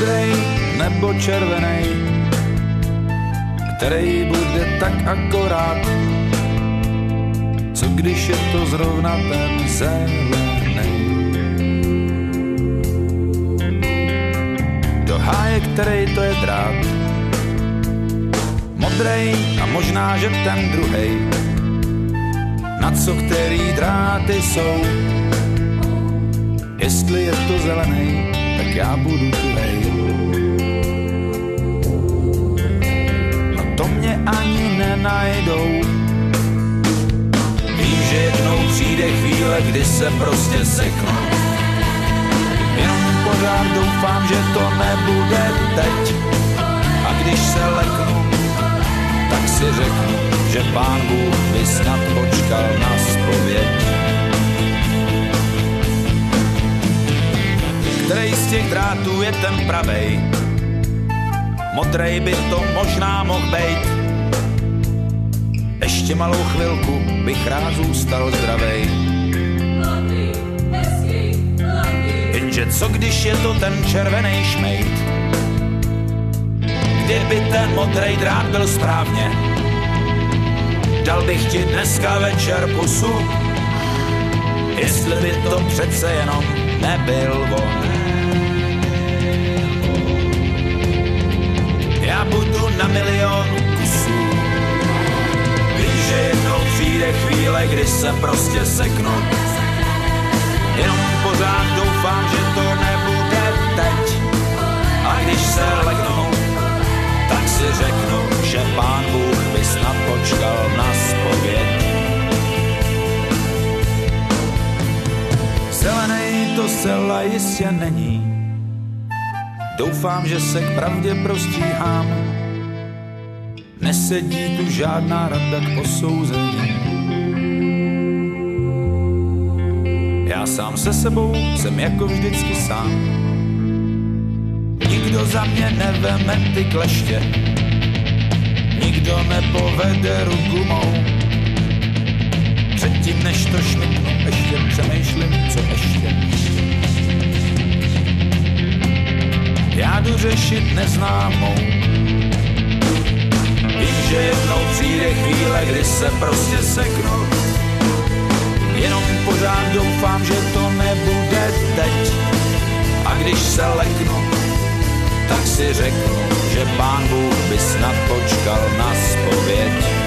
modrej nebo červenej, který bude tak akorát, co když je to zrovna ten zelenej. Do háje, který to je drát, modrej a možná, že ten druhej, na co který dráty jsou. Jestli je to zelenej, tak já budu tuhej. No to mě ani nenajdou. Vím, že jednou přijde chvíle, kdy se prostě seknu. Jenom pořád doufám, že to nebude teď. A když se leknu, tak si řeknu, že Pán Bůh by snad počkal na zpověď. Který z těch drátů je ten pravej? Modrej by to možná mohl bejt. Ještě malou chvilku bych rád zůstal zdravej. Jenže co když je to ten červenej šmejt? Kdyby ten modrej drát byl správně, dal bych ti dneska večer pusu, jestli by to přece jenom nebyl on. Já budu na milion kusů. Vím, že jednou přijde chvíle, kdy se prostě seknu. Jenom pořád doufám, že to nebude teď. A když se leknu, tak si řeknu, že Pán Bůh by snad počkal na zpověď. Zelenej to zcela jistě není. Doufám, že se k pravdě prostíhám. Nesedí tu žádná rada k posouzení. Já sám se sebou jsem jako vždycky sám. Nikdo za mě neveme ty kleště. Nikdo nepovede ruku mou. Předtím, než to šmyknu, ještě přemýšlím, co ještě. Já jdu řešit neznámou. Vím, že jednou přijde chvíle, kdy se prostě seknu. Jenom pořád doufám, že to nebude teď. A když se leknu, tak si řeknu, že Pán Bůh by snad počkal na zpověď.